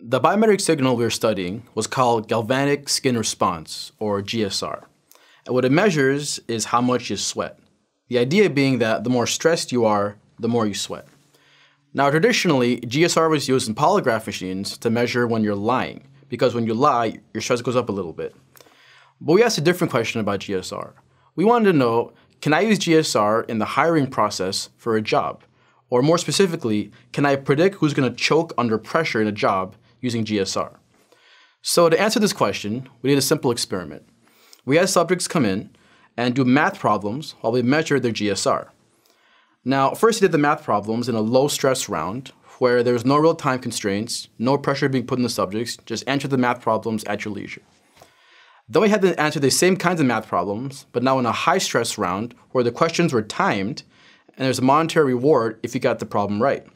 The biometric signal we were studying was called Galvanic Skin Response, or GSR. And what it measures is how much you sweat. The idea being that the more stressed you are, the more you sweat. Now, traditionally, GSR was used in polygraph machines to measure when you're lying, because when you lie, your stress goes up a little bit. But we asked a different question about GSR. We wanted to know, can I use GSR in the hiring process for a job? Or more specifically, can I predict who's going to choke under pressure in a job using GSR? So to answer this question, we did a simple experiment. We had subjects come in and do math problems while we measured their GSR. Now, first we did the math problems in a low-stress round where there was no real time constraints, no pressure being put on the subjects, just answer the math problems at your leisure. Then we had them answer the same kinds of math problems, but now in a high-stress round where the questions were timed and there's a monetary reward if you got the problem right.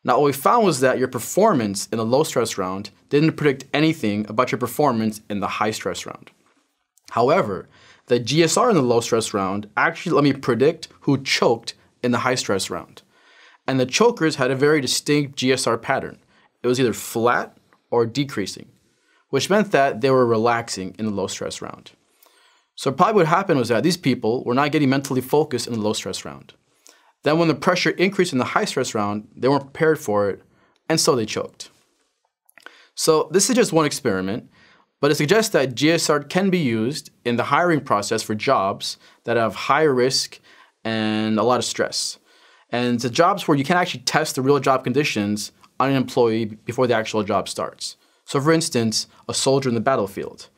Now, what we found was that your performance in the low-stress round didn't predict anything about your performance in the high-stress round. However, the GSR in the low-stress round actually let me predict who choked in the high-stress round. And the chokers had a very distinct GSR pattern. It was either flat or decreasing, which meant that they were relaxing in the low-stress round. So probably what happened was that these people were not getting mentally focused in the low-stress round. Then when the pressure increased in the high-stress round, they weren't prepared for it, and so they choked. So this is just one experiment, but it suggests that GSR can be used in the hiring process for jobs that have high risk and a lot of stress. And the jobs where you can actually test the real job conditions on an employee before the actual job starts. So for instance, a soldier in the battlefield,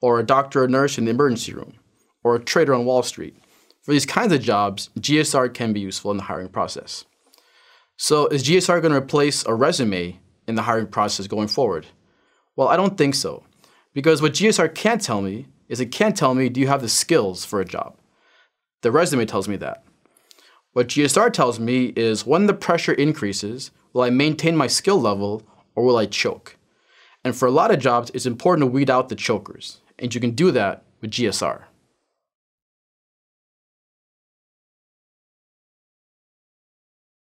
or a doctor or nurse in the emergency room, or a trader on Wall Street. For these kinds of jobs, GSR can be useful in the hiring process. So is GSR going to replace a resume in the hiring process going forward? Well, I don't think so. Because what GSR can't tell me is it can't tell me, do you have the skills for a job? The resume tells me that. What GSR tells me is when the pressure increases, will I maintain my skill level or will I choke? And for a lot of jobs, it's important to weed out the chokers. And you can do that with GSR.